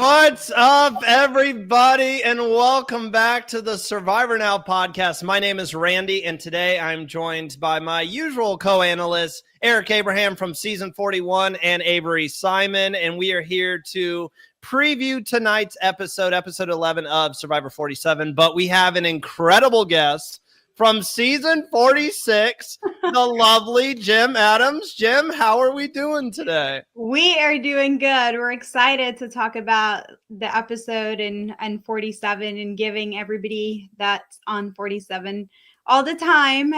What's up, everybody, and welcome back to the Survivor Now podcast. My name is Randy, and today I'm joined by my usual co-analysts, Eric Abraham from Season 41 and Avery Simon, and we are here to preview tonight's episode 11 of Survivor 47, but we have an incredible guest from Season 46, the lovely Jem Adams. Jem, how are we doing today? We are doing good. We're excited to talk about the episode and 47 and giving everybody that's on 47 all the time,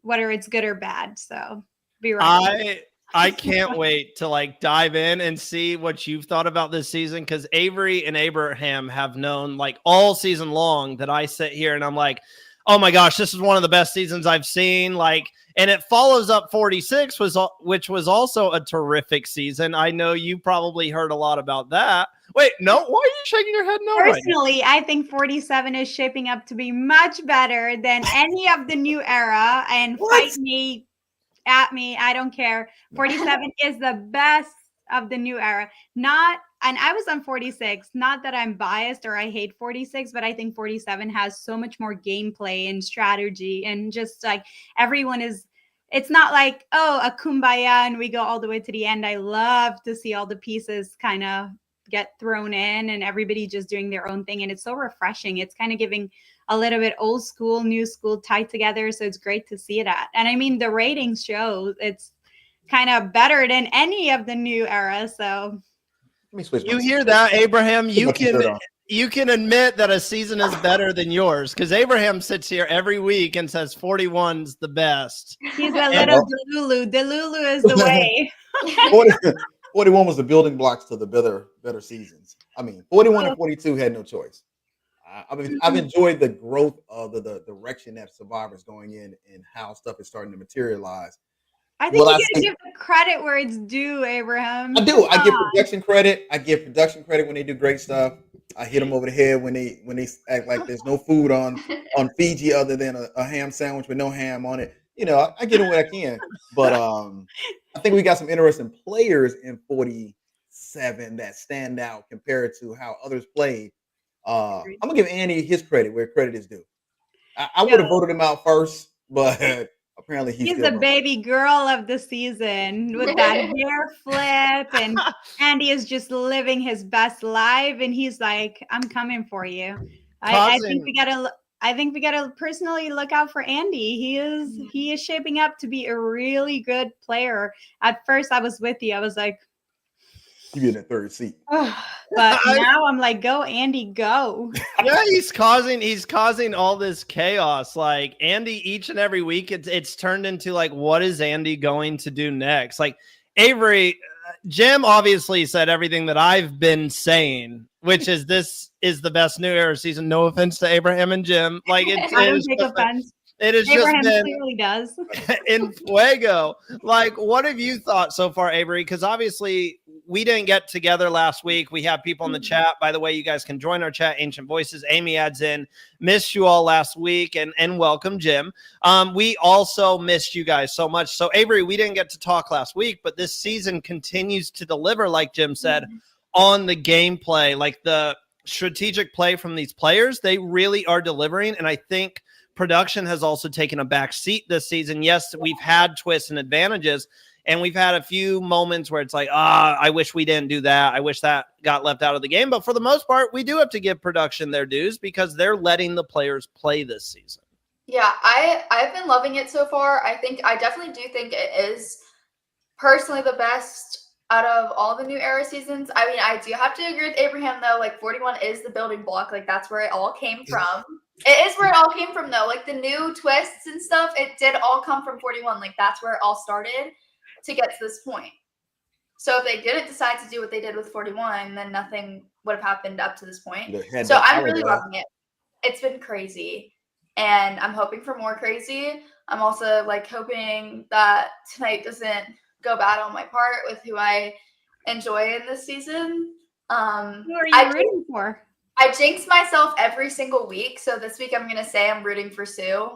whether it's good or bad. So be right. I can't wait to dive in and see what you've thought about this season, because Avery and Abraham have known all season long that I sit here and I'm like, oh my gosh, this is one of the best seasons I've seen. And it follows up 46, which was also a terrific season. I know you probably heard a lot about that. Wait, no, why are you shaking your head no? Personally, I think 47 is shaping up to be much better than any of the new era. And fight me, at me, I don't care. 47 is the best of the new era. And I was on 46, not that I'm biased or I hate 46, but I think 47 has so much more gameplay and strategy, and just everyone is, it's not like, oh, a kumbaya and we go all the way to the end. I love to see all the pieces kind of get thrown in and everybody just doing their own thing. And it's so refreshing. It's kind of giving a little bit old school, new school tied together. So it's great to see that. And I mean, the ratings show it's kind of better than any of the new era. So you hear that, Abraham? You can admit that a season is better than yours, because Abraham sits here every week and says 41's the best. He's a little Delulu. Delulu is the way. 41 was the building blocks to the better seasons. I mean, 41 and 42 had no choice. I've enjoyed the growth of the direction that Survivor's going in and how stuff is starting to materialize. I think you got to give the credit where it's due, Abraham. I do. I give production credit. I give production credit when they do great stuff. I hit them over the head when they act like there's no food on Fiji other than a ham sandwich with no ham on it. You know, I get them when I can. But I think we got some interesting players in 47 that stand out compared to how others played. I'm gonna give Andy his credit where credit is due. I would have voted him out first, but apparently he's the baby girl of the season with that hair flip, and Andy is just living his best life, and he's like, I'm coming for you. I think we gotta personally look out for Andy. He is shaping up to be a really good player. At first I was with you. I was like, you get that third seat. But now I'm like, go Andy, go. Yeah, he's causing all this chaos. Like Andy, each and every week, it's turned into what is Andy going to do next? Like Avery, Jem obviously said everything that I've been saying, which is this is the best new era season. No offense to Abraham and Jem. I don't take offense. It has Abraham just been clearly does. in fuego. What have you thought so far, Avery? Because obviously we didn't get together last week. We have people in the chat. By the way, you guys can join our chat, Ancient Voices. Amy adds in, missed you all last week, and welcome, Jim. We also missed you guys so much. So, Avery, we didn't get to talk last week, but this season continues to deliver, like Jim said, on the gameplay, like the strategic play from these players. They really are delivering, and I think production has also taken a back seat this season. Yes, we've had twists and advantages, and we've had a few moments where it's like, I wish we didn't do that. I wish that got left out of the game. But for the most part, we do have to give production their dues because they're letting the players play this season. Yeah, I've been loving it so far. I definitely do think it is personally the best out of all the new era seasons. I mean, I do have to agree with Abraham, though. 41 is the building block. That's where it all came from. It is where it all came from, though. The new twists and stuff, it did all come from 41. That's where it all started to get to this point. So if they didn't decide to do what they did with 41, then nothing would have happened up to this point. So I'm really loving it. It's been crazy, and I'm hoping for more crazy. I'm also hoping that tonight doesn't go bad on my part with who I enjoy in this season. Who are you rooting for? I jinx myself every single week. So this week I'm going to say I'm rooting for Sue.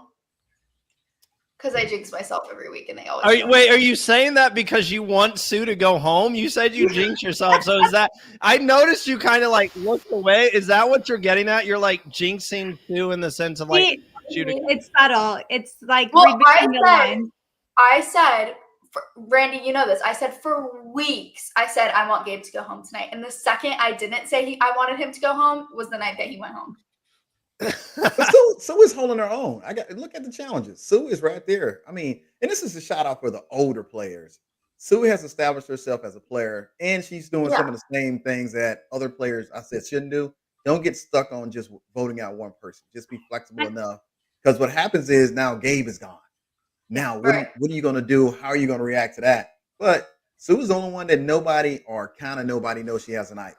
because I jinx myself every week, and they always. Are you saying that because you want Sue to go home? You said you jinx yourself. So is that? I noticed you kind of like looked away. Is that what you're getting at? You're like jinxing Sue in the sense of like it's subtle. It's like well, lines. I said, Randy, you know this. I said for weeks, I said I want Gabe to go home tonight, and the second I didn't say I wanted him to go home was the night that he went home. But Sue is holding her own. Look at the challenges. Sue is right there. I mean, and this is a shout out for the older players. Sue has established herself as a player, and she's doing some of the same things that other players I said shouldn't do. Don't get stuck on just voting out one person. Just be flexible enough. Because what happens is now Gabe is gone. Now, what are you going to do? How are you going to react to that? But Sue's the only one that nobody knows she has an idol.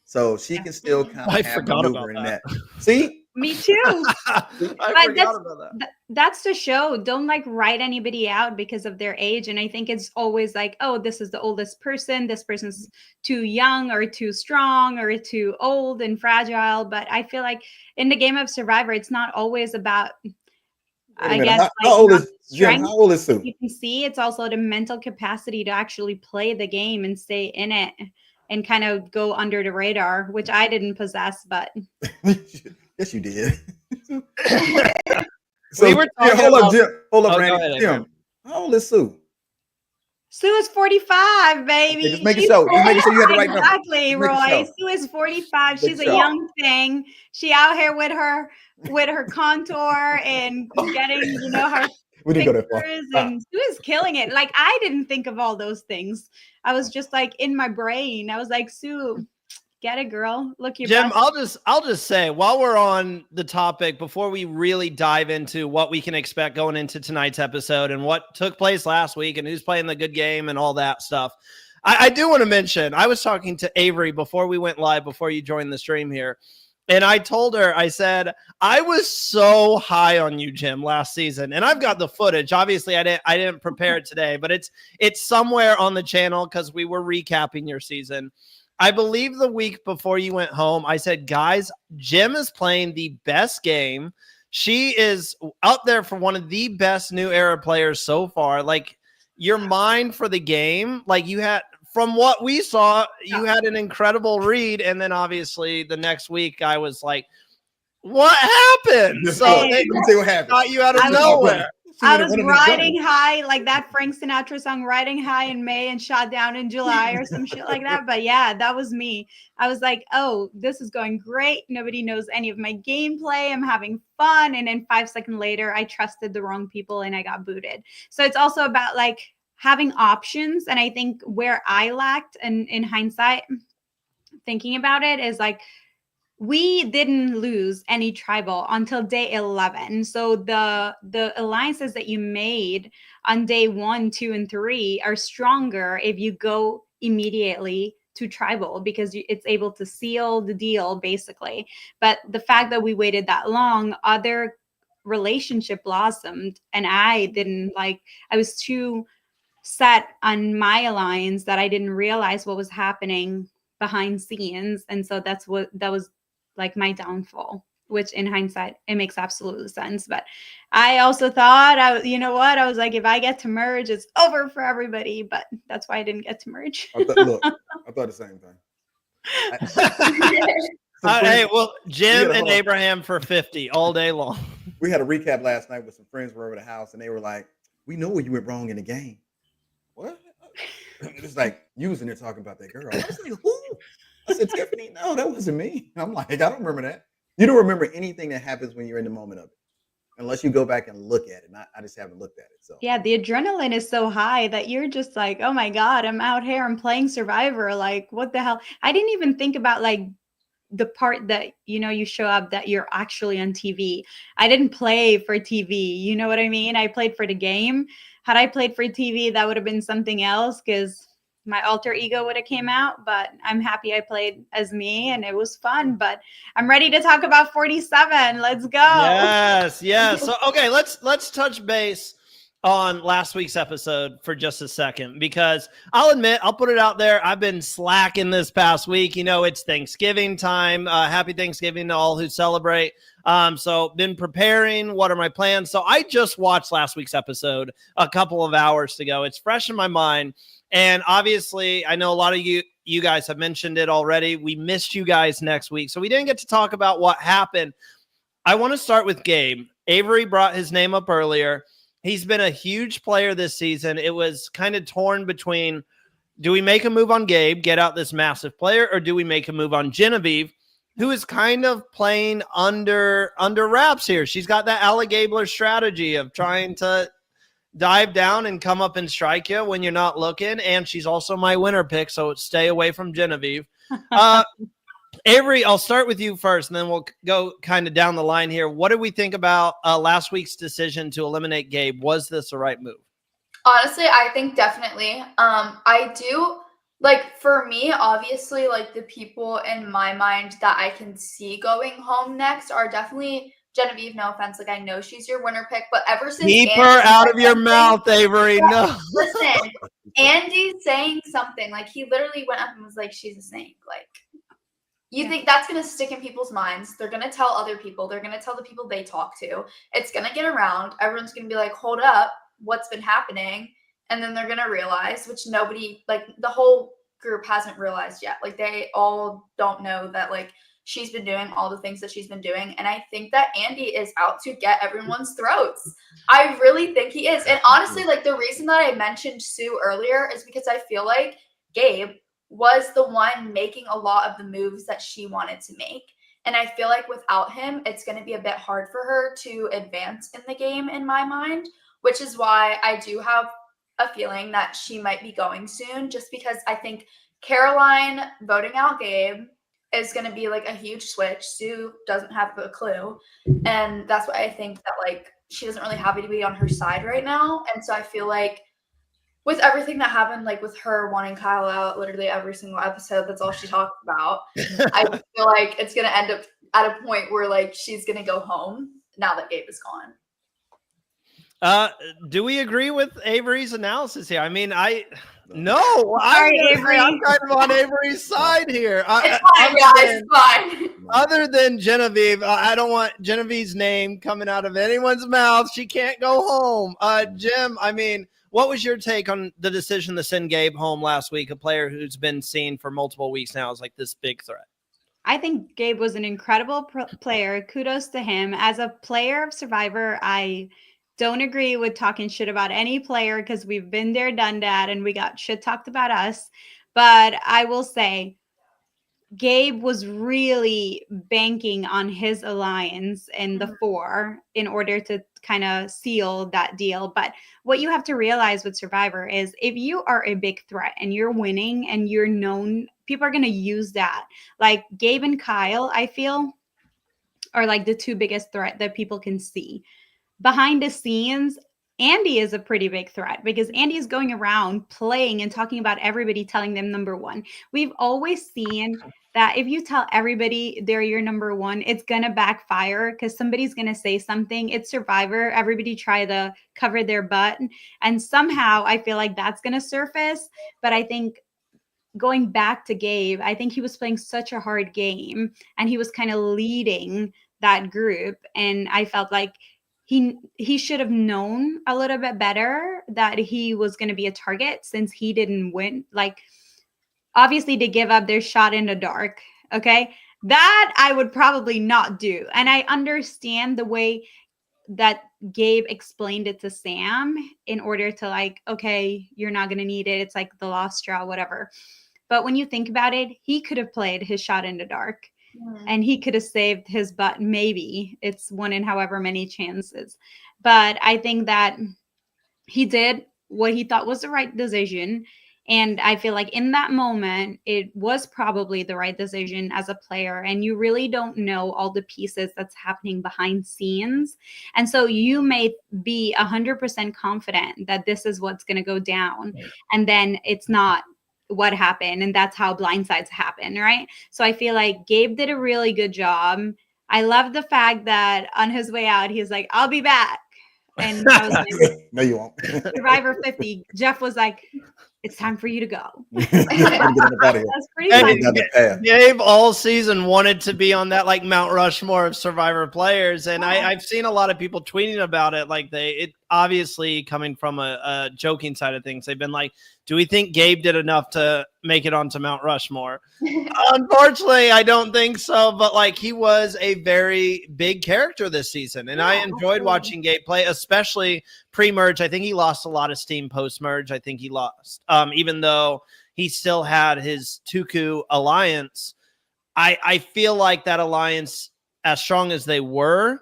So she can still kind of have maneuver in that. See? Me too. I forgot about that. That's the show. Don't like write anybody out because of their age. And I think it's always like, oh, this is the oldest person. This person's too young or too strong or too old and fragile. But I feel like in the game of Survivor, it's not always about, I guess, how old is Jem? How old is Sue? You can see it's also the mental capacity to actually play the game and stay in it and kind of go under the radar, which I didn't possess, but yes, you did. So we were talking hold up, Randy. Jem, how old is Sue? Sue is 45, baby. Okay, just make it so. Just make sure you have the right number. Exactly, Roy. Sue is 45. She's a young thing. She out here with her contour and getting, her we didn't go that far. And Sue is killing it. Like, I didn't think of all those things. I was just like in my brain. I was like, Sue, get it, girl. Look, your Jem, I'll just say, while we're on the topic, before we really dive into what we can expect going into tonight's episode and what took place last week and who's playing the good game and all that stuff, I do want to mention, I was talking to Avery before we went live, before you joined the stream here. And I told her, I said, I was so high on you, Jem, last season. And I've got the footage. Obviously, I didn't prepare it today, but it's somewhere on the channel because we were recapping your season. I believe the week before you went home, I said, guys, Jem is playing the best game. She is up there for one of the best new era players so far. Like, your mind for the game, like you had, from what we saw, you had an incredible read. And then obviously the next week I was like, what happened? So let me tell you what happened. Got you out of nowhere. I was riding high, like that Frank Sinatra song, Riding High in May and Shot Down in July or some shit like that. But yeah, that was me. I was like, oh, this is going great. Nobody knows any of my gameplay. I'm having fun. And then 5 seconds later, I trusted the wrong people and I got booted. So it's also about like having options. And I think where I lacked, and in hindsight, thinking about it, is like, we didn't lose any tribal until day 11. So the alliances that you made on day 1, 2, and 3 are stronger if you go immediately to tribal, because it's able to seal the deal basically. But the fact that we waited that long, other relationship blossomed, and I didn't. Like, I was too set on my alliance that I didn't realize what was happening behind scenes. And so that was like my downfall, which in hindsight, it makes absolute sense. But I also thought, I was like, if I get to merge, it's over for everybody. But that's why I didn't get to merge. I thought the same thing. Hey, well, Jem and Abraham for 50 all day long. We had a recap last night with some friends who were over the house, and they were like, we know where you went wrong in the game. What? It's like, you was in there talking about that girl. I was like, who? I said, Tiffany, no, that wasn't me. I'm like, I don't remember that. You don't remember anything that happens when you're in the moment of it, unless you go back and look at it. And I just haven't looked at it. So yeah, the adrenaline is so high that you're just like, oh my God, I'm out here, I'm playing Survivor. Like, what the hell? I didn't even think about like the part that, you show up that you're actually on TV. I didn't play for TV. You know what I mean? I played for the game. Had I played for TV, that would have been something else, because my alter ego would have came out. But I'm happy I played as me, and it was fun. But I'm ready to talk about 47. Let's go. Yes. So okay, let's touch base on last week's episode for just a second, because I'll admit, I'll put it out there. I've been slacking this past week. You know, it's Thanksgiving time. Happy Thanksgiving to all who celebrate. So been preparing. What are my plans? So I just watched last week's episode a couple of hours ago. It's fresh in my mind. And obviously, I know a lot of you guys have mentioned it already. We missed you guys next week, so we didn't get to talk about what happened. I want to start with Gabe. Avery brought his name up earlier. He's been a huge player this season. It was kind of torn between, do we make a move on Gabe, get out this massive player, or do we make a move on Genevieve, who is kind of playing under wraps here? She's got that Allie Gabler strategy of trying to dive down and come up and strike you when you're not looking. And she's also my winner pick, so stay away from Genevieve. Avery, I'll start with you first, and then we'll go kind of down the line here. What did we think about last week's decision to eliminate Gabe? Was this the right move? Honestly, I think definitely. I do, like, for me, obviously, like, the people in my mind that I can see going home next are definitely Genevieve. No offense, like, I know she's your winner pick, but ever since Keep her out of your mouth, Avery. No. Listen, Andy saying something, like, he literally went up and was like, she's a snake. Like, you think that's going to stick in people's minds. They're going to tell other people. They're going to tell the people they talk to. It's going to get around. Everyone's going to be like, hold up, what's been happening? And then they're going to realize, which nobody, like, the whole group hasn't realized yet. Like, they all don't know that, like, she's been doing all the things that she's been doing. And I think that Andy is out to get everyone's throats. I really think he is. And honestly, like, the reason that I mentioned Sue earlier is because I feel like Gabe was the one making a lot of the moves that she wanted to make. And I feel like without him, it's going to be a bit hard for her to advance in the game, in my mind, which is why I do have a feeling that she might be going soon, just because I think Caroline voting out Gabe is going to be like a huge switch. Sue doesn't have a clue. And that's why I think that, like, she doesn't really have anybody on her side right now. And so I feel like with everything that happened, like with her wanting Kyle out literally every single episode, that's all she talked about. I feel like it's going to end up at a point where, like, she's going to go home now that Gabe is gone. Do we agree with Avery's analysis here? I mean, I'm kind of on Avery's side here. It's fine, guys. Fine. Other than Genevieve, I don't want Genevieve's name coming out of anyone's mouth. She can't go home. Jim, I mean, what was your take on the decision to send Gabe home last week, a player who's been seen for multiple weeks now as like this big threat? I think Gabe was an incredible player. Kudos to him. As a player of Survivor, I don't agree with talking shit about any player because we've been there, done that, and we got shit talked about us. But I will say, Gabe was really banking on his alliance and the four in order to kind of seal that deal. But what you have to realize with Survivor is if you are a big threat and you're winning and you're known, people are going to use that. Like Gabe and Kyle, I feel, are like the two biggest threat that people can see. Behind the scenes, Andy is a pretty big threat because Andy is going around playing and talking about everybody, telling them number one. We've always seen that if you tell everybody they're your number one, it's going to backfire because somebody's going to say something. It's Survivor. Everybody try to cover their butt. And somehow I feel like that's going to surface. But I think going back to Gabe, I think he was playing such a hard game and he was kind of leading that group. And I felt like he should have known a little bit better that he was going to be a target since he didn't win. Like, obviously, to give up their shot in the dark, okay? That I would probably not do. And I understand the way that Gabe explained it to Sam in order to like, okay, you're not going to need it. It's like the lost straw, whatever. But when you think about it, he could have played his shot in the dark. And he could have saved his butt. Maybe it's one in however many chances. But I think that he did what he thought was the right decision. And I feel like in that moment, it was probably the right decision as a player. And you really don't know all the pieces that's happening behind scenes. And so you may be 100% confident that this is what's going to go down. And then it's not what happened, and that's how blindsides happen, right? So I feel like Gabe did a really good job. I love the fact that on his way out, he's like, I'll be back. And I was like, No, you won't. Survivor 50. Jeff was like, it's time for you to go. Get up out of here. That's pretty Hey, funny. Down the path. Gabe all season wanted to be on that like Mount Rushmore of Survivor players, and I've seen a lot of people tweeting about it. Like it obviously coming from a joking side of things. They've been like, "Do we think Gabe did enough to make it onto Mount Rushmore?" Unfortunately, I don't think so. But like, he was a very big character this season, and I enjoyed watching Gabe play, especially pre-merge. I think he lost a lot of steam post-merge. I think he lost, even though he still had his Tuku alliance. I feel like that alliance, as strong as they were,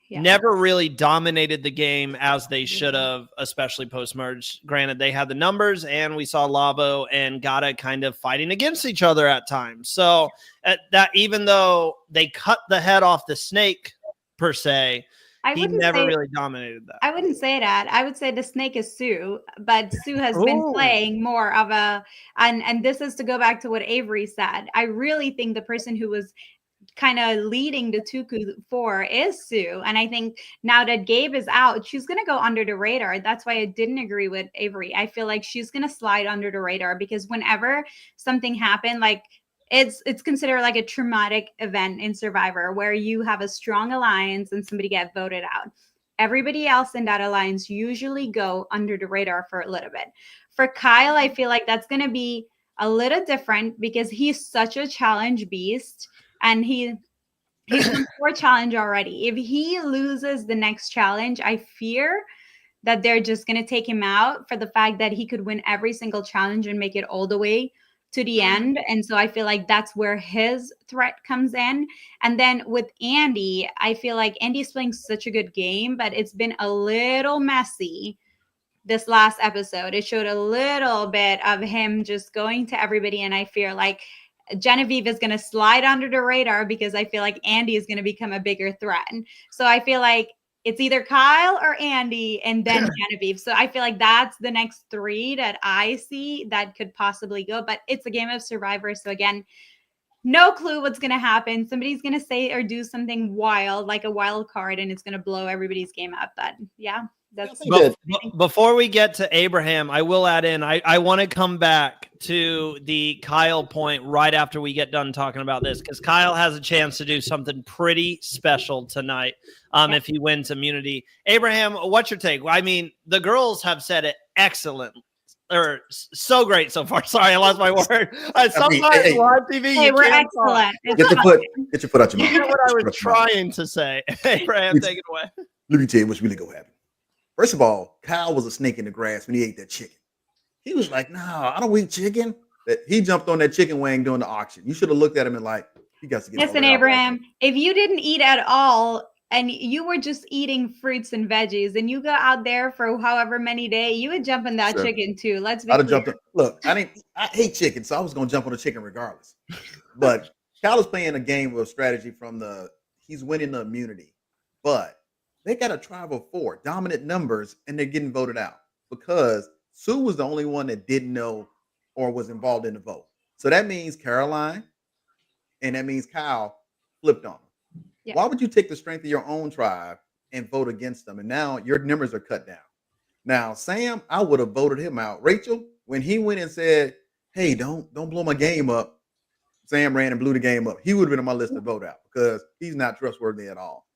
never really dominated the game as they should have, especially post-merge. Granted, they had the numbers, and we saw Lavo and Gata kind of fighting against each other at times. So that even though they cut the head off the snake, per se, he never really dominated that. I wouldn't say that. I would say the snake is Sue, but Sue has been playing more of and this is to go back to what Avery said. I really think the person who was kind of leading the Tuku 4 is Sue. And I think now that Gabe is out, she's going to go under the radar. That's why I didn't agree with Avery. I feel like she's going to slide under the radar because whenever something happened, like it's considered like a traumatic event in Survivor where you have a strong alliance and somebody gets voted out. Everybody else in that alliance usually go under the radar for a little bit. For Kyle, I feel like that's going to be a little different because he's such a challenge beast and he's done 4 challenge already. If he loses the next challenge, I fear that they're just going to take him out for the fact that he could win every single challenge and make it all the way to the end. And so I feel like that's where his threat comes in. And then with Andy, I feel like Andy's playing such a good game, but it's been a little messy this last episode. It showed a little bit of him just going to everybody. And I fear like Genevieve is going to slide under the radar because I feel like Andy is going to become a bigger threat. So I feel like it's either Kyle or Andy and then Genevieve. So I feel like that's the next 3 that I see that could possibly go. But it's a game of Survivor. So again, no clue what's going to happen. Somebody's going to say or do something wild, like a wild card, and it's going to blow everybody's game up. But yeah, that's good. Before we get to Abraham, I will add in, I want to come back to the Kyle point right after we get done talking about this, because Kyle has a chance to do something pretty special tonight if he wins immunity. Abraham, what's your take? I mean, the girls have said it excellent. Or so great so far. Sorry, I lost my word. Sometimes live TV, we're excellent. Get your foot out your mouth. You know what I was trying to say. Abraham, take it away. Let me tell you what's really gonna happen. First of all, Kyle was a snake in the grass when he ate that chicken. He was like, "No, I don't eat chicken." That he jumped on that chicken wing during the auction. You should have looked at him and like, "You got to get." Listen, Abraham, if you didn't eat at all and you were just eating fruits and veggies, and you go out there for however many days, you would jump on that chicken too. Let's be I'd have clear. jumped. Look, I hate chicken, so I was gonna jump on the chicken regardless. But Kyle is playing a game with strategy he's winning the immunity, but they got a tribe of 4 dominant numbers, and they're getting voted out because Sue was the only one that didn't know or was involved in the vote. So that means Caroline, and that means Kyle flipped on them. Yeah. Why would you take the strength of your own tribe and vote against them? And now your numbers are cut down. Now, Sam, I would have voted him out. Rachel, when he went and said, "Hey, don't blow my game up," Sam ran and blew the game up. He would have been on my list to vote out because he's not trustworthy at all.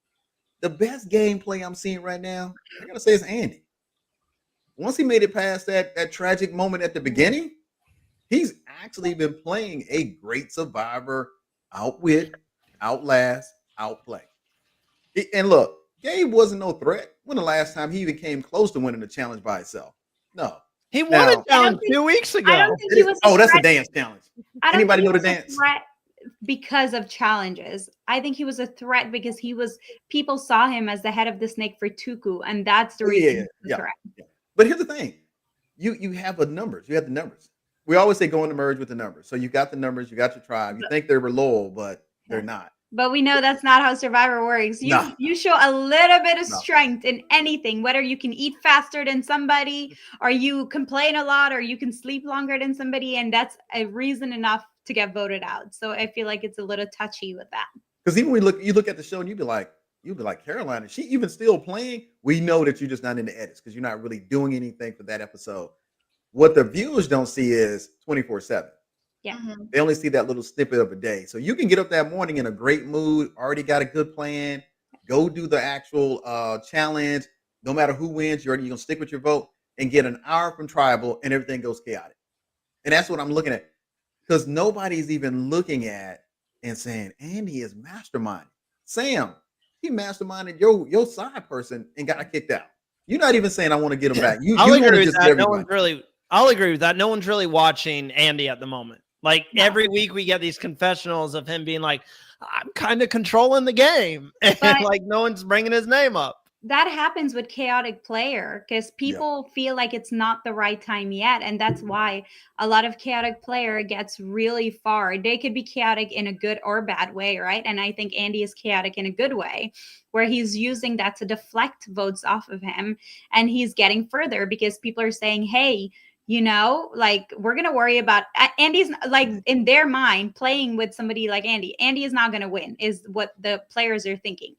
The best gameplay I'm seeing right now, I gotta say, is Andy. Once he made it past that tragic moment at the beginning, he's actually been playing a great Survivor, outwit, outlast, outplay. And look, Gabe wasn't no threat. When the last time he even came close to winning the challenge by himself? No. He won it down 2 weeks ago. I don't think he was that's a dance challenge. Anybody know the dance? Because of challenges. I think he was a threat because people saw him as the head of the snake for Tuku, and that's the reason. Yeah. But here's the thing. You have the numbers. You have the numbers. We always say go in the merge with the numbers. So you got the numbers, you got your tribe. You think they were loyal, but they're not. But we know that's not how Survivor works. You show a little bit of strength in anything, whether you can eat faster than somebody, or you complain a lot, or you can sleep longer than somebody, and that's a reason enough to get voted out. So I feel like it's a little touchy with that. Because even when you look at the show and you'd be like, you'll be like, Caroline, is she even still playing? We know that you're just not in the edits because you're not really doing anything for that episode. What the viewers don't see is 24/7. Yeah. Mhm. They only see that little snippet of a day. So you can get up that morning in a great mood, already got a good plan, go do the actual challenge. No matter who wins, you're going to stick with your vote and get an hour from tribal and everything goes chaotic. And that's what I'm looking at. Because nobody's even looking at and saying, Andy is masterminding. Sam, he masterminded your side person and got kicked out. You're not even saying I want to get him back. You I'll want agree to with just that. get No everybody. one's really. I'll agree with that. No one's really watching Andy at the moment. Like No. every week we get these confessionals of him being like, I'm kind of controlling the game. And But- like no one's bringing his name up. That happens with chaotic player because people feel like it's not the right time yet, and that's why a lot of chaotic player gets really far. They could be chaotic in a good or bad way, right? And I think Andy is chaotic in a good way, where he's using that to deflect votes off of him, and he's getting further because people are saying, hey, you know, like we're going to worry about Andy's, like in their mind, playing with somebody like Andy is not going to win, is what the players are thinking.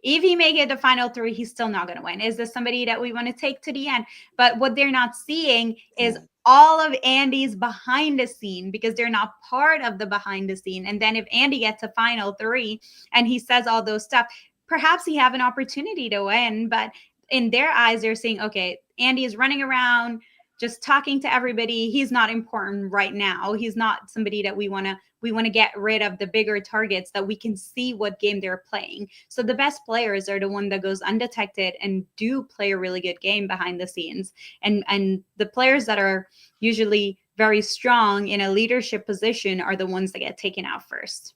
If he make it the final 3, he's still not going to win. Is this somebody that we want to take to the end? But what they're not seeing is all of Andy's behind the scene, because they're not part of the behind the scene. And then if Andy gets a final 3 and he says all those stuff, perhaps he have an opportunity to win. But in their eyes, they're saying, okay, Andy is running around just talking to everybody. He's not important right now. He's not somebody that we want to get rid of, the bigger targets that we can see what game they're playing. So the best players are the one that goes undetected and do play a really good game behind the scenes. And the players that are usually very strong in a leadership position are the ones that get taken out first.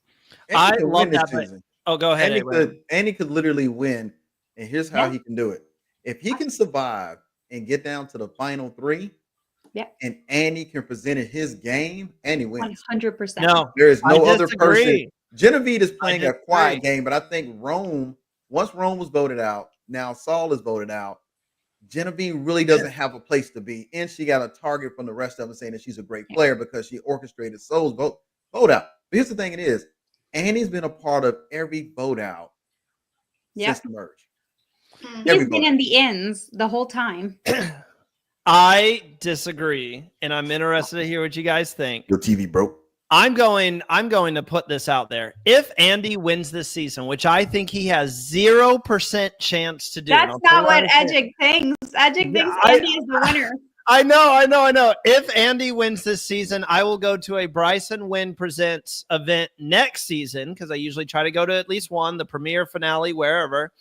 Andy I could love win this that, but- season. Oh, go ahead. Andy could literally win. And here's how Yeah. he can do it. If he can survive and get down to the final 3, Yeah. and Andy can present his game, Andy wins. 100%. No, There is no I other person. disagree. Genevieve is playing a quiet disagree. game, but I think Rome, once Rome was voted out, now Saul is voted out. Genevieve really doesn't have a place to be, and she got a target from the rest of them saying that she's a great player because she orchestrated Soul's vote out. But here's the thing: it is Andy's been a part of every vote out since the merge. Mhm. He's been in the ends the whole time. I disagree, and I'm interested to hear what you guys think. Your TV broke. I'm going to put this out there. If Andy wins this season, which I think he has 0% chance to do. That's not what Edgic thinks. Edgic thinks Andy is the winner. I know. If Andy wins this season, I will go to a Bryson Wynn Presents event next season, because I usually try to go to at least one, the premiere, finale, wherever.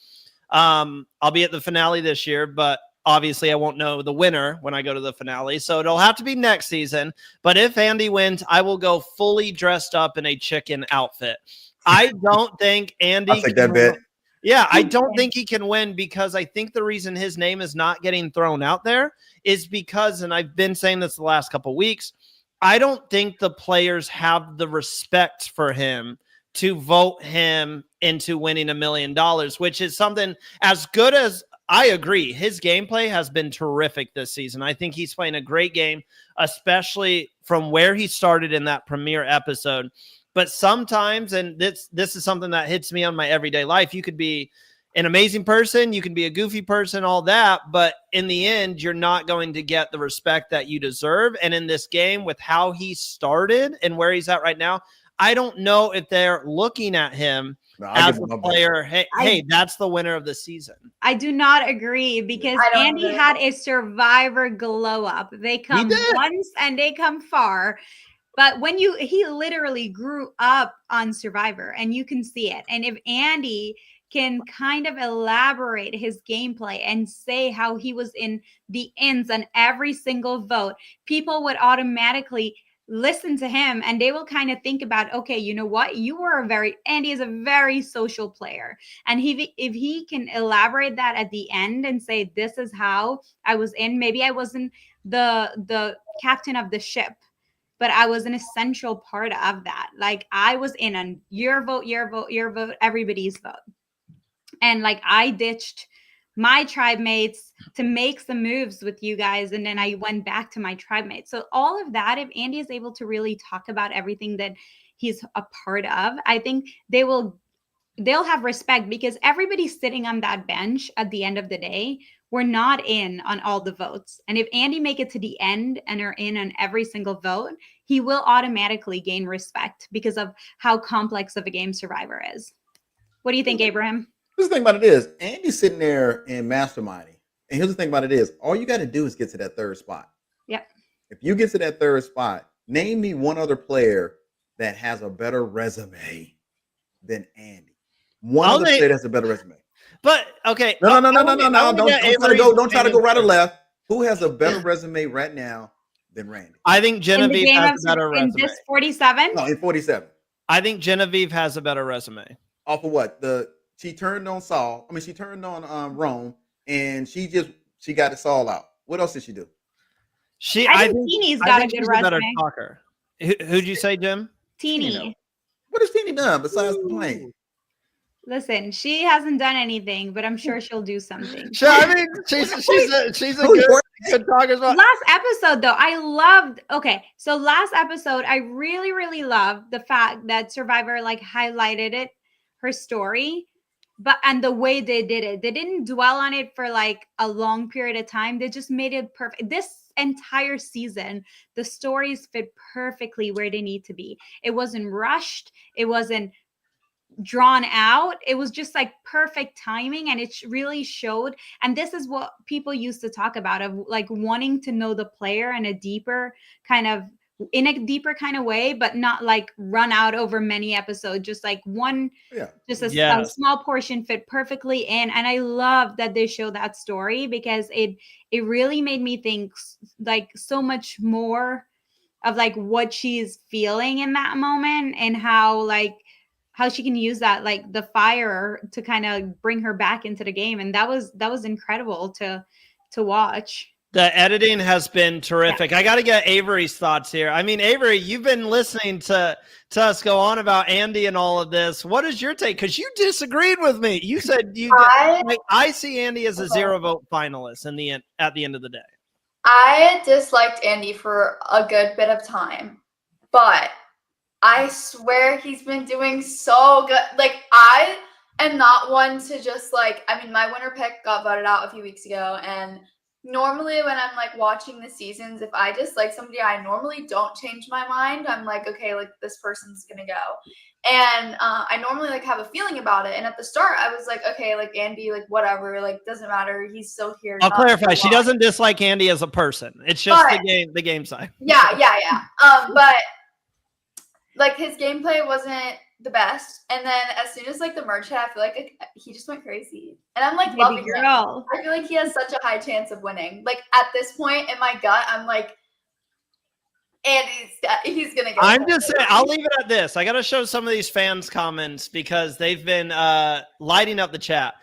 I'll be at the finale this year, but obviously I won't know the winner when I go to the finale. So it'll have to be next season. But if Andy wins, I will go fully dressed up in a chicken outfit. I don't think Andy I'll take that bet. Yeah, I don't think he can win, because I think the reason his name is not getting thrown out there is because, and I've been saying this the last couple of weeks, I don't think the players have the respect for him to vote him into winning $1 million, which is something as good as I agree. His gameplay has been terrific this season. I think he's playing a great game, especially from where he started in that premiere episode. But sometimes, and this is something that hits me on my everyday life, you could be an amazing person, you can be a goofy person, all that, but in the end, you're not going to get the respect that you deserve. And in this game, with how he started and where he's at right now, I don't know if they're looking at him as a player. Hey, that's the winner of the season. I do not agree, because Andy had a Survivor glow up. They come once and they come far. But he literally grew up on Survivor, and you can see it. And if Andy can kind of elaborate his gameplay and say how he was in the ends on every single vote, people would automatically listen to him, and they will kind of think about, okay, you know what? Andy is a very social player. And if he can elaborate that at the end and say, this is how I was in, maybe I wasn't the captain of the ship, but I was an essential part of that. Like, I was in on your vote, everybody's vote. And like, I ditched my tribe mates to make some moves with you guys. And then I went back to my tribe mates. So all of that, if Andy is able to really talk about everything that he's a part of, I think they will they'll have respect because everybody's sitting on that bench at the end of the day. We're not in on all the votes. And if Andy make it to the end and are in on every single vote, he will automatically gain respect because of how complex of a game Survivor is. What do you think, Abraham? Here's the thing about it is, Andy's sitting there and masterminding. And here's the thing about it is, all you got to do is get to that third spot. Yep. If you get to that third spot, name me one other player that has a better resume than Andy. One other player that has a better resume. But okay. No. Don't try to go right or left. Who has a better resume right now than Randy? I think Genevieve has a better resume. In this 47? No, in 47. I think Genevieve has a better resume. Off of what? She turned on Saul. I mean, she turned on Rome, and she got Saul out. What else did she do? I think Teeny's got a good resume. Better talker. Who'd you say, Jim? Teeny. What has Teeny done besides playing? Listen, she hasn't done anything, but I'm sure she'll do something. I mean, she's a good talker as well. Last episode, though, I loved. Okay, so last episode, I really, really loved the fact that Survivor highlighted it, her story, and the way they did it. They didn't dwell on it for a long period of time. They just made it perfect. This entire season, the stories fit perfectly where they need to be. It wasn't rushed. It wasn't drawn out. It was just perfect timing, and it really showed. And this is what people used to talk about, of wanting to know the player in a deeper kind of way, but not run out over many episodes. Just a small portion fit perfectly in. And I love that they show that story because it really made me think so much more of what she's feeling in that moment, and how she can use that the fire to kind of bring her back into the game. And that was incredible to watch. The editing has been terrific. Yeah. I got to get Avery's thoughts here. I mean, Avery, you've been listening to us go on about Andy and all of this. What is your take? Because you disagreed with me. You said I see Andy as a 0 vote finalist at the end of the day. I disliked Andy for a good bit of time, but I swear he's been doing so good. I am not one to just my winner pick got voted out a few weeks ago, and normally when I'm watching the seasons, if I dislike somebody, I normally don't change my mind. I'm okay, this person's gonna go. And I normally have a feeling about it. And at the start I was okay, Andy, whatever, doesn't matter. He's still here. I'll clarify. She doesn't dislike Andy as a person. It's just the game side. Yeah. But his gameplay wasn't the best, and then as soon as the merge hit, I feel he just went crazy, and I'm loving it. I feel he has such a high chance of winning. At this point in my gut, I'm and he's gonna go. I'm just saying, I'll leave it at this. I got to show some of these fans' comments because they've been lighting up the chat.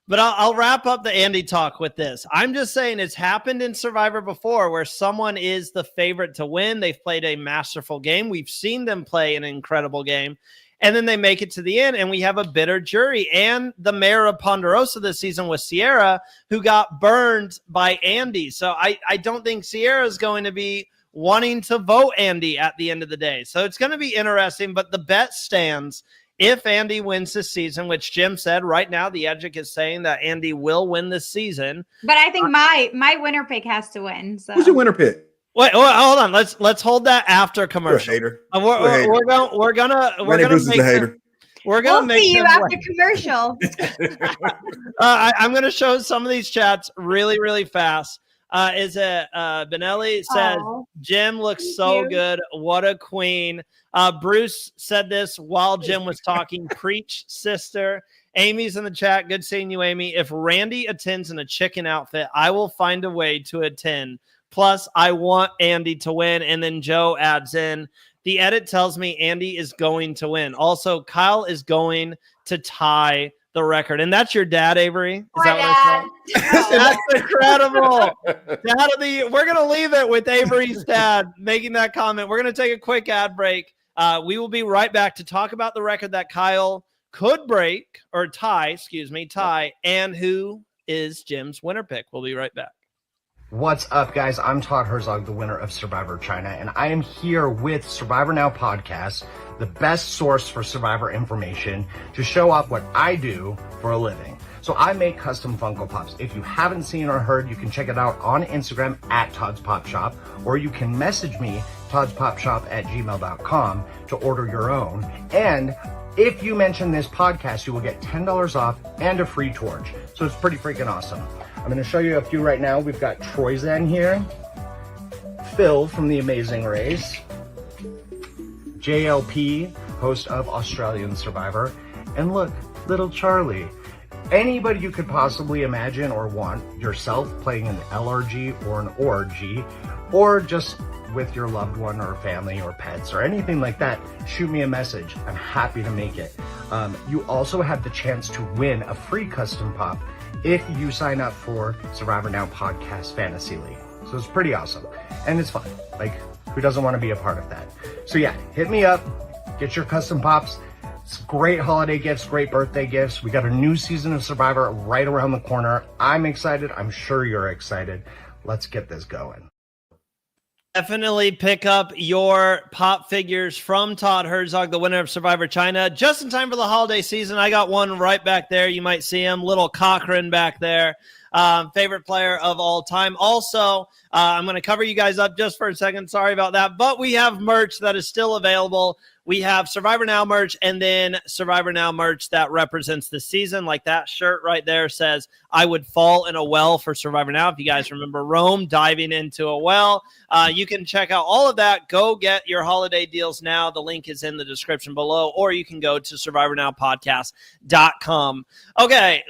But I'll wrap up the Andy talk with this. I'm just saying it's happened in Survivor before where someone is the favorite to win. They've played a masterful game. We've seen them play an incredible game. And then they make it to the end, and we have a bitter jury. And the mayor of Ponderosa this season was Sierra, who got burned by Andy. So I don't think Sierra is going to be wanting to vote Andy at the end of the day. So it's going to be interesting, but the bet stands. If Andy wins this season, which Jim said right now, the Edgic is saying that Andy will win this season. But I think my winner pick has to win. So who's your winner pick? Wait, hold on. Let's hold that after commercial. Hater. We're gonna make you after commercial. I'm gonna show some of these chats really, really fast. Benelli says, Jim looks so good. What a queen. Bruce said this while Jim was talking. Preach, sister. Amy's in the chat. Good seeing you, Amy. If Randy attends in a chicken outfit, I will find a way to attend. Plus, I want Andy to win. And then Joe adds in, the edit tells me Andy is going to win. Also, Kyle is going to tie the record. And that's your dad, Avery? Is that what I said? That's incredible. Dad of the, we're going to leave it with Avery's dad making that comment. We're going to take a quick ad break. We will be right back to talk about the record that Kyle could break, or tie, and who is Jim's winner pick. We'll be right back. What's up, guys? I'm Todd Herzog, the winner of Survivor China, and I am here with Survivor Now podcast, the best source for Survivor information, to show off what I do for a living. So I make custom Funko Pops. If you haven't seen or heard, you can check it out on Instagram at Todd's Pop Shop, or you can message me, toddspopshop@gmail.com, to order your own. And if you mention this podcast, you will get $10 off and a free torch. So it's pretty freaking awesome. I'm going to show you a few right now. We've got Troyzan here, Phil from The Amazing Race, JLP, host of Australian Survivor, and look, little Charlie. Anybody you could possibly imagine or want yourself playing an LRG or an ORG, or just with your loved one or family or pets or anything like that, shoot me a message. I'm happy to make it. You also have the chance to win a free custom pop if you sign up for Survivor Now Podcast Fantasy League. So it's pretty awesome. And it's fun. Like, who doesn't want to be a part of that? So yeah, hit me up, get your custom pops. It's great holiday gifts, great birthday gifts. We got a new season of Survivor right around the corner. I'm excited. I'm sure you're excited. Let's get this going. Definitely pick up your pop figures from Todd Herzog, the winner of Survivor China, just in time for the holiday season. I got one right back there. You might see him, little Cochran back there. Favorite player of all time. Also, I'm going to cover you guys up just for a second. Sorry about that. But we have merch that is still available. We have Survivor Now merch and then Survivor Now merch that represents the season. Like that shirt right there says, I would fall in a well for Survivor Now. If you guys remember Rome diving into a well, you can check out all of that. Go get your holiday deals now. The link is in the description below, or you can go to survivornowpodcast.com. Okay,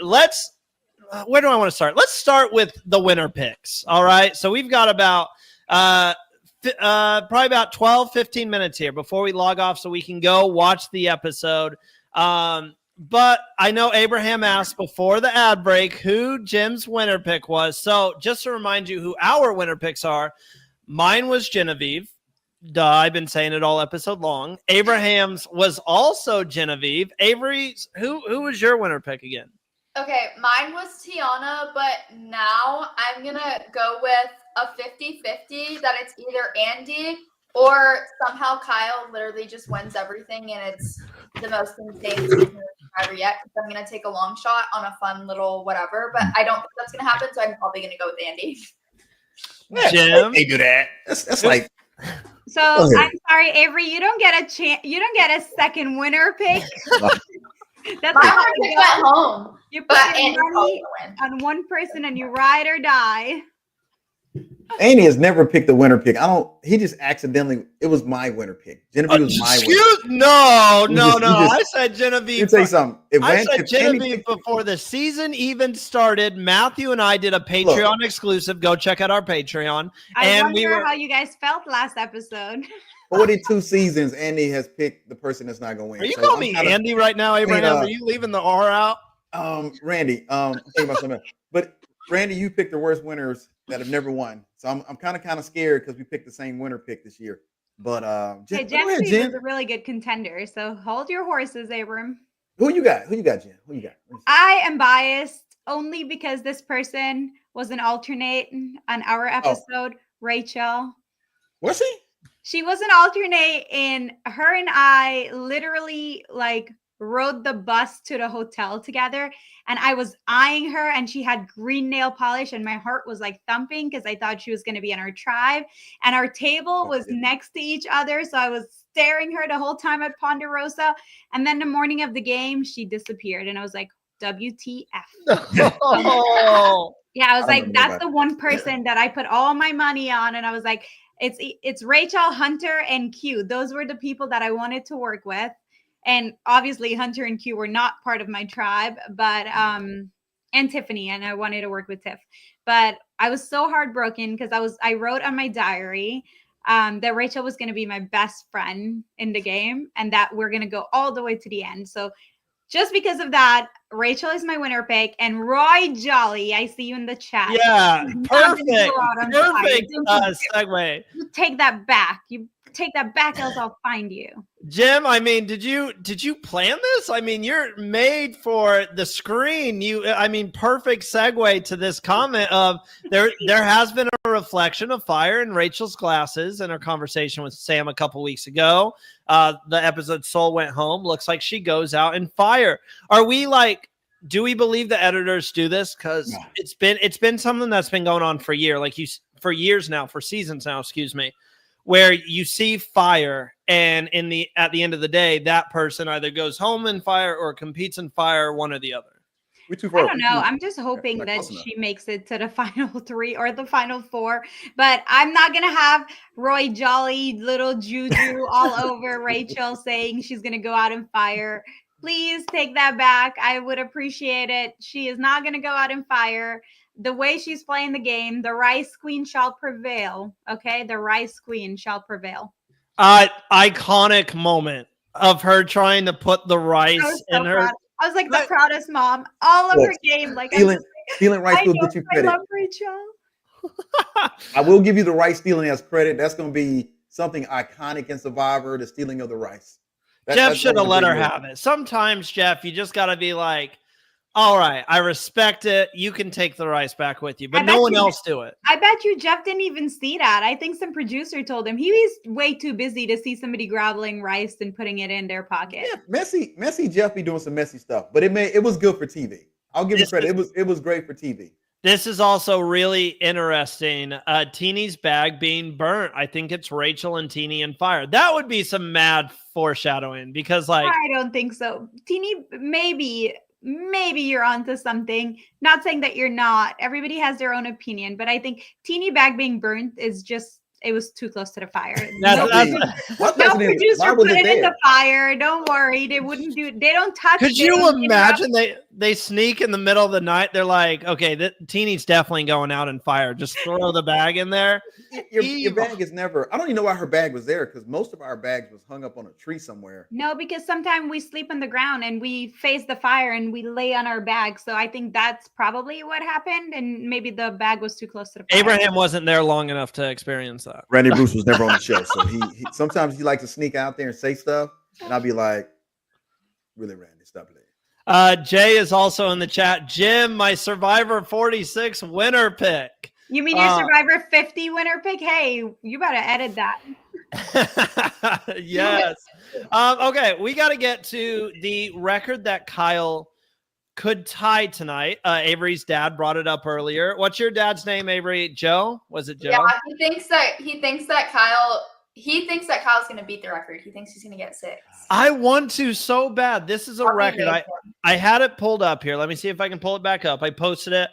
where do I want to start? Let's start with the winner picks. All right. So we've got about probably about 12, 15 minutes here before we log off so we can go watch the episode. But I know Abraham asked before the ad break who Jim's winner pick was. So just to remind you who our winner picks are, mine was Genevieve. Duh, I've been saying it all episode long. Abraham's was also Genevieve. Avery's, who was your winner pick again? Okay, mine was Tiana, but now I'm going to go with a 50-50 that it's either Andy or somehow Kyle literally just wins everything and it's the most insane season ever yet. So I'm going to take a long shot on a fun little whatever, but I don't think that's going to happen, so I'm probably going to go with Andy. Jim? They do that. That's like... So I'm sorry, Avery, you don't get a chance. You don't get a second winner pick. That's My how winner it pick goes. went home. You put But your Andy's money probably on one person and you ride or die. Andy has never picked the winner pick. He just accidentally, it was my winner pick. Genevieve was my winner. No. just- I said Genevieve. Let me tell you something. I said Genevieve before the season even started. Matthew and I did a Patreon exclusive. Go check out our Patreon. I wonder how you guys felt last episode. 42 seasons, Andy has picked the person that's not going to win. Are you calling me Andy right now, Abraham? Are you leaving the R out? Randy, think about something else. But Randy, you picked the worst winners that have never won. So I'm kind of scared because we picked the same winner pick this year. But Jen, Genevieve is a really good contender. So hold your horses, Abram. Who you got, Jen? Who you got? I am biased only because this person was an alternate on our episode, Rachel. Was she? She was an alternate, and her and I literally rode the bus to the hotel together, and I was eyeing her, and she had green nail polish, and my heart was thumping because I thought she was going to be in our tribe, and our table was next to each other, so I was staring her the whole time at Ponderosa, and then the morning of the game, she disappeared, and I was like, WTF. Oh. Yeah, I was like, that's the one person that I put all my money on, and I was like, it's Rachel, Hunter, and Q. Those were the people that I wanted to work with. And obviously Hunter and Q were not part of my tribe, but and Tiffany, and I wanted to work with Tiff. But I was so heartbroken because I wrote on my diary that Rachel was going to be my best friend in the game and that we're going to go all the way to the end. So just because of that, Rachel is my winner pick, and Roy Jolly, I see you in the chat. Yeah, perfect segue. You take that back. You take that back, else I'll find you. Jem, I mean, did you plan this? I mean, you're made for the screen. Perfect segue to this comment of there has been a reflection of fire in Rachel's glasses in her conversation with Sam a couple weeks ago. The episode Soul Went Home looks like she goes out in fire. Are we like, do we believe the editors do this? Because it's been something that's been going on for years now, for seasons now, excuse me, where you see fire and at the end of the day, that person either goes home in fire or competes in fire, one or the other. I don't know. I'm just hoping that she makes it to the final 3 or the final 4, but I'm not going to have Roy Jolly little juju all over Rachel saying she's going to go out in fire. Please take that back. I would appreciate it. She is not going to go out in fire. The way she's playing the game, the Rice Queen shall prevail. Okay, the Rice Queen shall prevail. Iconic moment of her trying to put the rice in her. Proud. I was like the proudest mom. All of her game, like stealing rice will get you credit. I love Rachel. I will give you the rice stealing as credit. That's going to be something iconic in Survivor: the stealing of the rice. Jeff should have let her have it. Sometimes, Jeff, you just got to be like, all right, I respect it. You can take the rice back with you, but no one else do it. I bet you Jeff didn't even see that. I think some producer told him he was way too busy to see somebody groveling rice and putting it in their pocket. Yeah, messy Jeff be doing some messy stuff, but it was good for TV. I'll give you credit. It was great for TV. This is also really interesting. Teeny's bag being burnt. I think it's Rachel and Teeny in fire. That would be some mad foreshadowing because, like, I don't think so. Teeny, maybe you're onto something. Not saying that you're not. Everybody has their own opinion, but I think Teeny bag being burnt is just, it was too close to the fire. No producer put it in the fire. Don't worry. They wouldn't do it. They don't touch it. Could you imagine they sneak in the middle of the night? They're like, okay, Teeny's definitely going out in fire. Just throw the bag in there. Your bag is never, I don't even know why her bag was there because most of our bags was hung up on a tree somewhere. No, because sometimes we sleep on the ground and we face the fire and we lay on our bag. So I think that's probably what happened. And maybe the bag was too close to the fire. Abraham wasn't there long enough to experience that. Randy Bruce was never on the show. So he sometimes he likes to sneak out there and say stuff. And I'll be like, really, Randy, stop it. Jay is also in the chat. Jim, my Survivor 46 winner pick. You mean your Survivor 50 winner pick? Hey, you better edit that. Yes. Okay, we got to get to the record that Kyle could tie tonight. Avery's dad brought it up earlier. What's your dad's name, Avery? Joe? Was it Joe? Yeah, he thinks that Kyle's going to beat the record. He thinks he's going to get 6. I want to so bad. This is a record. I had it pulled up here. Let me see if I can pull it back up. I posted it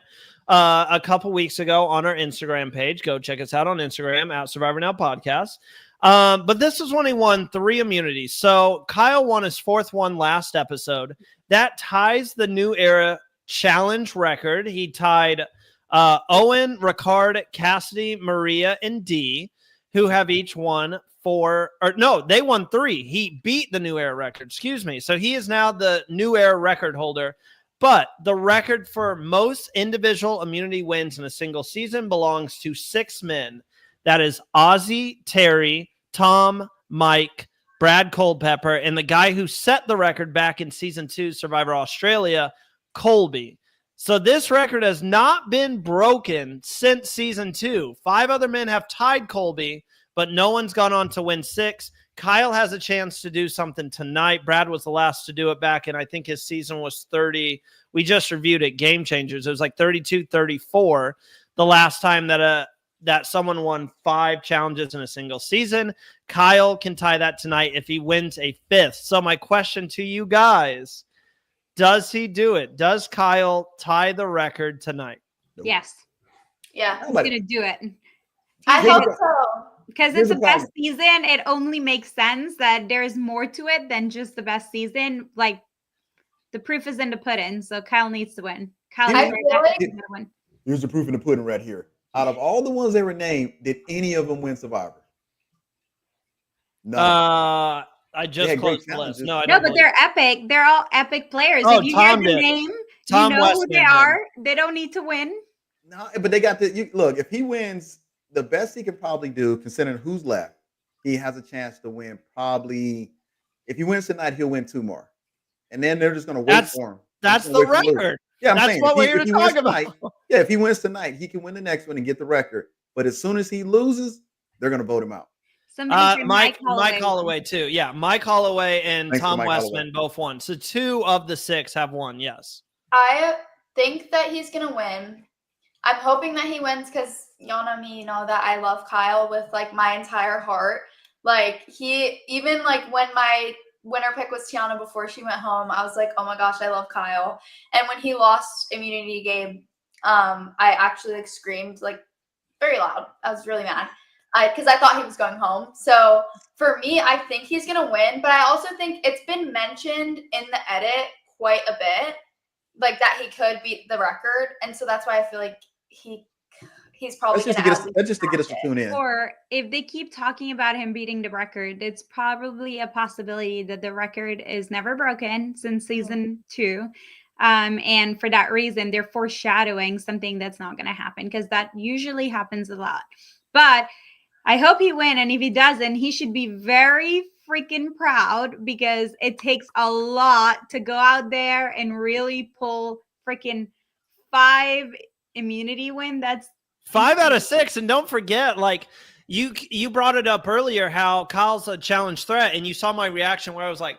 a couple weeks ago on our Instagram page. Go check us out on Instagram at Survivor Now Podcast. But this is when he won 3 immunities. So Kyle won his 4th one last episode. That ties the New Era challenge record. He tied Owen, Ricard, Cassidy, Maria, and Dee, who have each won 4. Or no, they won 3. He beat the New Era record. Excuse me. So he is now the New Era record holder. But the record for most individual immunity wins in a single season belongs to 6 men. That is Ozzy, Terry, Tom, Mike, Brad Culpepper, and the guy who set the record back in season 2, Survivor Australia, Colby. So this record has not been broken since season 2. 5 other men have tied Colby, but no one's gone on to win 6. Kyle has a chance to do something tonight. Brad was the last to do it back, and I think his season was 30. We just reviewed it, Game Changers. It was like 32-34 the last time that someone won 5 challenges in a single season. Kyle can tie that tonight if he wins a 5th. So my question to you guys, does he do it? Does Kyle tie the record tonight? Yes. Yeah. He's going to do it. I hope so. Because it's the best season. It only makes sense that there's more to it than just the best season. Like, the proof is in the pudding, so Kyle needs to win. Kyle needs to win. Here's the proof in the pudding right here. Out of all the ones they were named, did any of them win Survivor? No. I just closed the list. No, but they're epic. They're all epic players. Oh, if you Tom hear the did. name, Tom you know West who they are. They don't need to win. No, but they got look, if he wins, the best he could probably do, considering who's left, he has a chance to win. Probably, if he wins tonight, he'll win 2 more, and then they're just going to wait for him. That's the record. Yeah, I'm That's saying what we're if here to he talk wins about. tonight, yeah, if he wins tonight, he can win the next one and get the record. But as soon as he loses, they're going to vote him out. Somebody said Mike Holloway. Holloway too. Yeah, Mike Holloway and Thanks for Tom Mike Westman both won. So 2 of the 6 have won. Yes. I think that he's gonna win. I'm hoping that he wins because y'all know me, you know that I love Kyle with like my entire heart. Like he even like when my winner pick was Tiana before she went home, I was like, oh my gosh, I love Kyle. And when he lost immunity game, I actually like screamed like very loud. I was really mad because I thought he was going home. So for me, I think he's gonna win, but I also think it's been mentioned in the edit quite a bit, like that he could beat the record, and so that's why I feel like he's probably That's just to get us to tune in. Or if they keep talking about him beating the record, it's probably a possibility that the record is never broken since season 2. And for that reason, they're foreshadowing something that's not going to happen because that usually happens a lot. But I hope he wins. And if he doesn't, he should be very freaking proud because it takes a lot to go out there and really pull freaking 5 immunity win. That's 5 out of 6. And don't forget, like you brought it up earlier, how Kyle's a challenge threat. And you saw my reaction where I was like,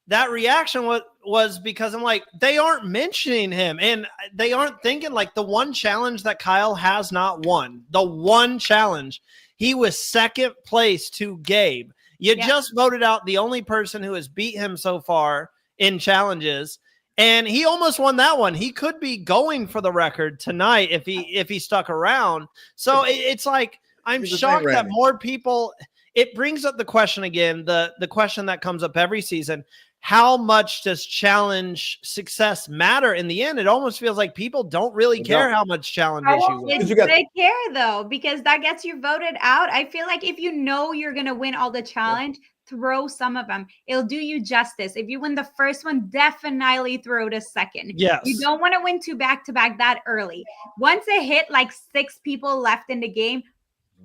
that reaction was because I'm like, they aren't mentioning him and they aren't thinking like the one challenge that Kyle has not won, the one challenge, he was 2nd place to Gabe. You just voted out the only person who has beat him so far in challenges. And he almost won that one. He could be going for the record tonight if he stuck around. So it's like, I'm shocked that more people, it brings up the question again, the question that comes up every season. How much does challenge success matter in the end? It almost feels like people don't really care how much challenges you win. They care though, because that gets you voted out. I feel like if you know you're going to win all the challenge, throw some of them. It'll do you justice. If you win the first one, definitely throw the second. Yes. You don't want to win 2 back-to-back that early. Once it hit like 6 people left in the game,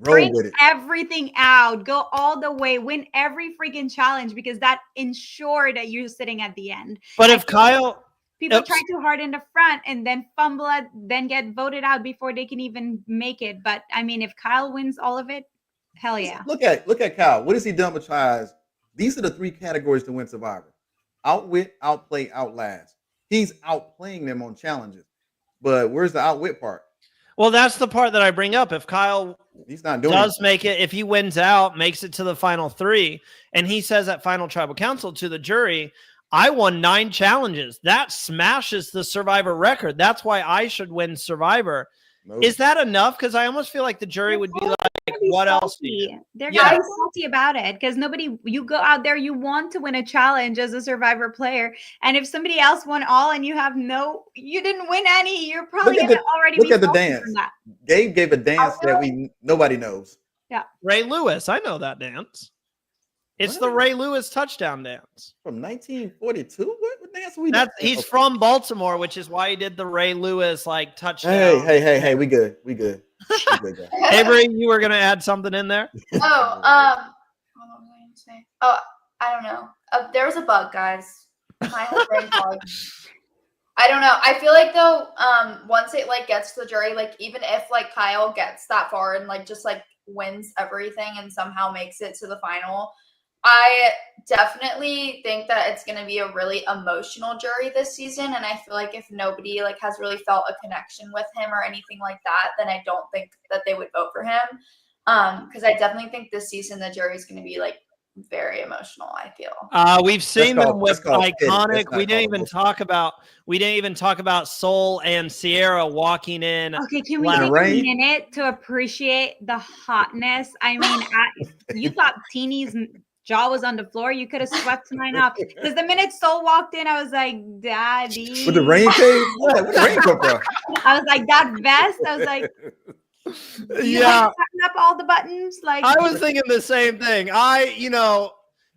bring everything out, go all the way, win every freaking challenge because that ensures that you're sitting at the end. But if Kyle, people try too hard in the front and then fumble it, then get voted out before they can even make it. But I mean, if Kyle wins all of it, hell yeah. Look at Kyle. What has he done besides? These are the 3 categories to win Survivor: outwit, outplay, outlast. He's outplaying them on challenges. But where's the outwit part? Well, that's the part that I bring up. If Kyle make it, if he wins out, makes it to the final 3, and he says at Final Tribal Council to the jury, I won 9 challenges. That smashes the Survivor record. That's why I should win Survivor. Nope. Is that enough? Because I almost feel like the jury would be like, what else? They're going to be salty about it because you go out there, you want to win a challenge as a Survivor player. And if somebody else won all and you didn't win any, you're probably going to already look at the dance. Gabe gave a dance that nobody knows. Yeah. Ray Lewis. I know that dance. It's the Ray Lewis touchdown dance. From 1942? What dance are we doing? He's from Baltimore, which is why he did the Ray Lewis touchdown. Hey, we good. We good. Avery, you were going to add something in there? What was I going to say? Oh, I don't know. There was a bug, guys. My whole brain bug. I don't know. I feel like though, once it gets to the jury, even if Kyle gets that far and just wins everything and somehow makes it to the final, I definitely think that it's going to be a really emotional jury this season. And I feel like if nobody has really felt a connection with him or anything like that, then I don't think that they would vote for him. Because I definitely think this season the jury is going to be very emotional, I feel. We've seen them with iconic. We didn't even talk about Soul and Sierra walking in. Okay, can we take a minute to appreciate the hotness? I mean, you thought Teeny's jaw was on the floor. You could have swept mine up. Because the minute Soul walked in, I was like, Daddy. With the rain came? Where the rain come from? I was like, that vest. I was like, yeah, button up all the buttons. I was thinking the same thing.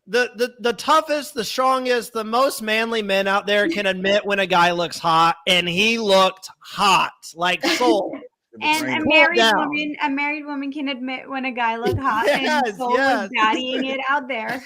The toughest, the strongest, the most manly men out there can admit when a guy looks hot, and he looked hot, like Soul. And brainer. a married woman can admit when a guy looks hot, and Yes, so yes. was daddying it out there.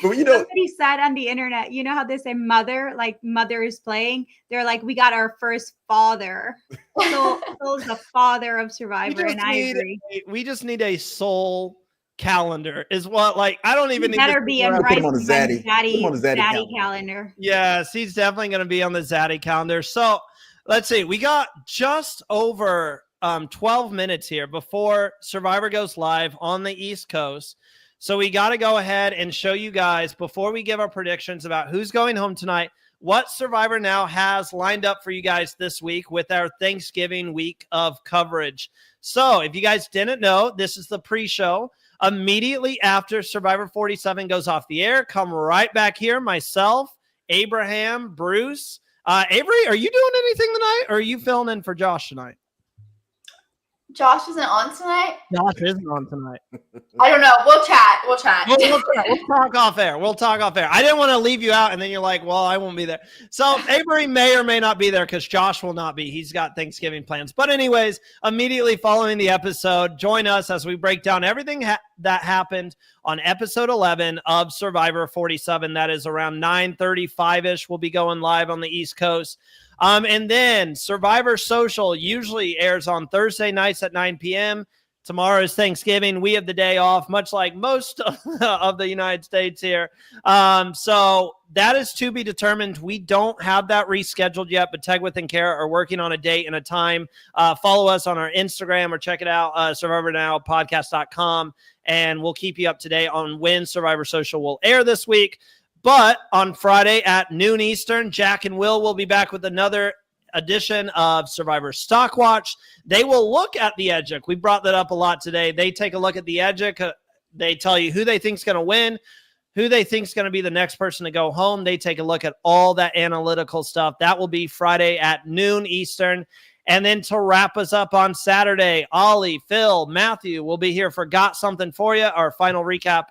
But you know, Somebody said on the internet, you know how they say mother, like mother is playing? They're like, we got our first father. So Soul's the father of Survivor, and I agree. We just need a soul calendar is what, like, I don't even He need better to be figure in out- put him on the Bryce Zaddy. Put him on the Zaddy calendar. calendar. Yes, he's definitely going to be on the Zaddy calendar. So let's see. We got just over 12 minutes here before Survivor goes live on the East Coast. So we got to go ahead and show you guys, before we give our predictions about who's going home tonight, what Survivor Now has lined up for you guys this week with our Thanksgiving week of coverage. So if you guys didn't know, this is the pre-show. Immediately after Survivor 47 goes off the air, come right back here, myself, Abraham, Bruce. Avery, are you doing anything tonight, or are you filling in for Josh tonight? Josh isn't on tonight. Josh isn't on tonight. I don't know. We'll chat. We'll chat. We'll talk off air. I didn't want to leave you out, and then you're like, well, I won't be there. So Avery may or may not be there because Josh will not be. He's got Thanksgiving plans. But anyways, immediately following the episode, join us as we break down everything that happened on episode 11 of Survivor 47. That is around 9:35-ish. We'll be going live on the East Coast. And then Survivor Social usually airs on Thursday nights at 9 p.m. Tomorrow is Thanksgiving. We have the day off, much like most of the United States here. So that is to be determined. We don't have that rescheduled yet, but Tegwith and Kara are working on a date and a time. Follow us on our Instagram or check it out, survivornowpodcast.com, and we'll keep you up to date on when Survivor Social will air this week. But on Friday at noon Eastern, Jack and Will be back with another edition of Survivor Stock Watch. They will look at the Edgic. We brought that up a lot today. They take a look at the Edgic. They tell you who they think is going to win, who they think is going to be the next person to go home. They take a look at all that analytical stuff. That will be Friday at noon Eastern. And then to wrap us up on Saturday, Ollie, Phil, Matthew will be here for Got Something For You, our final recap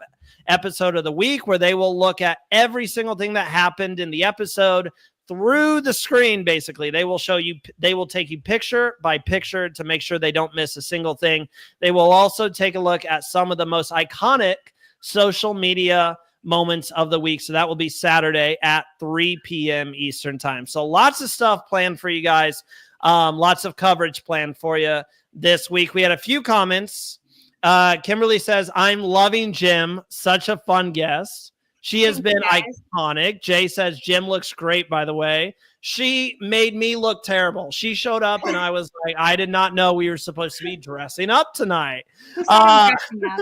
episode of the week, where they will look at every single thing that happened in the episode through the screen. Basically, they will show you, they will take you picture by picture to make sure they don't miss a single thing. They will also take a look at some of the most iconic social media moments of the week. So that will be Saturday at 3 p.m. Eastern time. So lots of stuff planned for you guys. Lots of coverage planned for you this week. We had a few comments. Kimberly says, I'm loving Jem. Such a fun guest. She has been iconic. Jay says, Jem looks great, by the way. She made me look terrible. She showed up and I was like, I did not know we were supposed to be dressing up tonight. I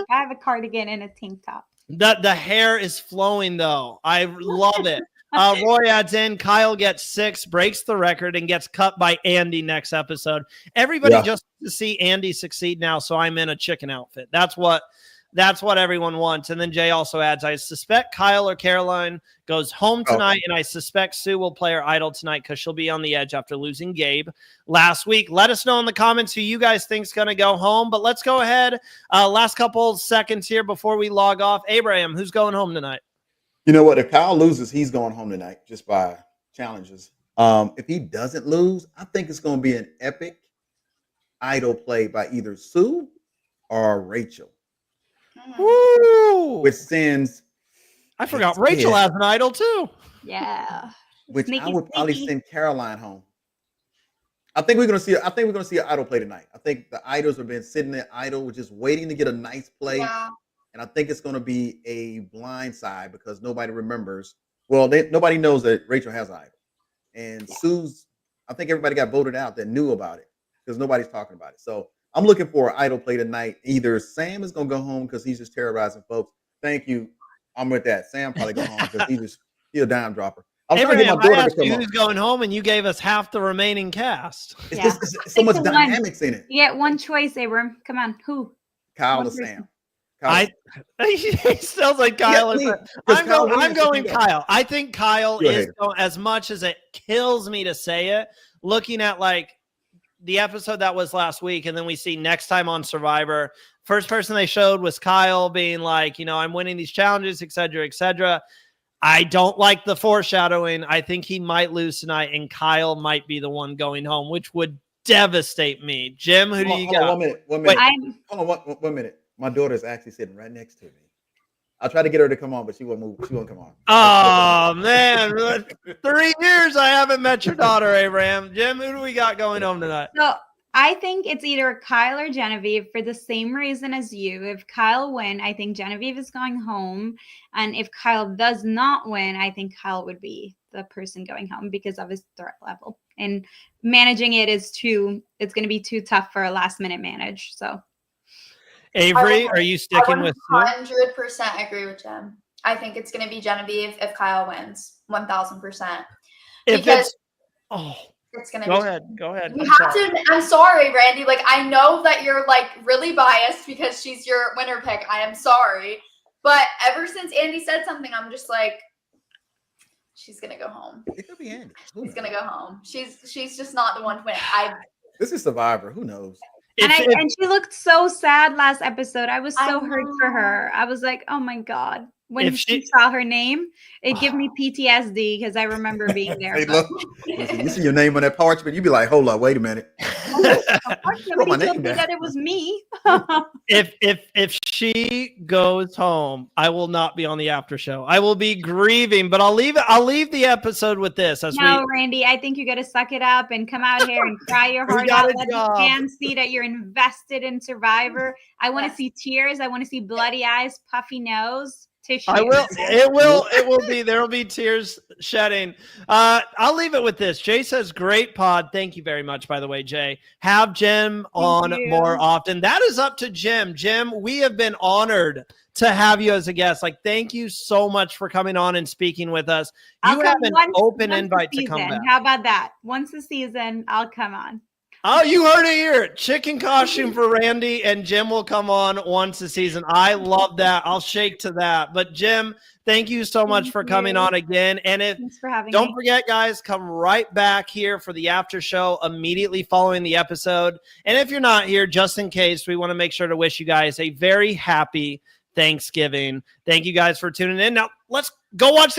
have a cardigan and a tank top. The hair is flowing, though. I love it. Roy adds in, Kyle gets 6, breaks the record, and gets cut by Andy next episode. Everybody just wants to see Andy succeed now, so I'm in a chicken outfit. That's what everyone wants. And then Jay also adds, I suspect Kyle or Caroline goes home tonight, and I suspect Sue will play her idol tonight because she'll be on the edge after losing Gabe last week. Let us know in the comments who you guys think is going to go home. But let's go ahead. Last couple seconds here before we log off. Abraham, who's going home tonight? You know what? If Kyle loses, he's going home tonight just by challenges. If he doesn't lose, I think it's going to be an epic idol play by either Sue or Rachel. Woo! Which sends. I forgot Rachel has an idol too. Yeah. Which I would probably send Caroline home. I think we're gonna see an idol play tonight. I think the idols have been sitting there idle, just waiting to get a nice play. Yeah. And I think it's going to be a blind side because nobody remembers. Well, nobody knows that Rachel has an idol. And Sue's, I think everybody got voted out that knew about it because nobody's talking about it. So I'm looking for an idol play tonight. Either Sam is going to go home because he's just terrorizing folks. Thank you. I'm with that. Sam probably go home because he's a dime dropper. Abraham, I asked you who's going home, and you gave us half the remaining cast. It's just so much dynamics in it. You get one choice, Abraham. Come on. Who? Kyle or Sam. He sounds like Kyle. I'm going Kyle. I think Kyle is going, as much as it kills me to say it, looking at like the episode that was last week, and then we see next time on Survivor, first person they showed was Kyle being like, I'm winning these challenges, et cetera, et cetera. I don't like the foreshadowing. I think he might lose tonight, and Kyle might be the one going home, which would devastate me. Jem, who do you got? Hold on, 1 minute. I'm Hold on, 1 minute. My daughter's actually sitting right next to me. I'll try to get her to come on, but she won't move. She won't come on. Oh man, 3 years I haven't met your daughter, Abraham. Jem, who do we got going home tonight? So I think it's either Kyle or Genevieve for the same reason as you. If Kyle win, I think Genevieve is going home. And if Kyle does not win, I think Kyle would be the person going home because of his threat level. And managing it is it's going to be too tough for a last minute manage. So Avery, are you sticking with Sue? 100% agree with Jem. I think it's going to be Genevieve if Kyle wins. 1,000%. Because it's going to be. Go ahead. You have to. I'm sorry, Randy. Like, I know that you're like really biased because she's your winner pick. I am sorry. But ever since Andy said something, I'm just like, she's going to go home. It could be Andy. She's going to go home. She's just not the one to win. This is Survivor. Who knows? And she looked so sad last episode. I was so hurt for her. I was like, oh my God. When she saw her name, it gave me PTSD because I remember being there. Hey, look, listen, you see your name on that parchment, you be like, hold on, wait a minute. Somebody told me that it was me. If she goes home, I will not be on the after show. I will be grieving, but I'll leave the episode with this. Randy, I think you got to suck it up and come out here and cry your heart out. Let the fans see that you're invested in Survivor. I want to see tears. I want to see bloody eyes, puffy nose. Tissue. I will. It will be. There will be tears shedding. I'll leave it with this. Jay says, "Great pod. Thank you very much." By the way, Jay, have Jem on more often. That is up to Jem. Jem, we have been honored to have you as a guest. Like, thank you so much for coming on and speaking with us. You have an open invite to come back. How about that? Once a season, I'll come on. Oh, you heard it here. Chicken costume for Randy, and Jem will come on once a season. I love that. I'll shake to that. But Jem, thank you so much for coming on again. And thanks for having me. Don't forget, guys, come right back here for the after show immediately following the episode. And if you're not here, just in case, we want to make sure to wish you guys a very happy Thanksgiving. Thank you guys for tuning in. Now, let's go watch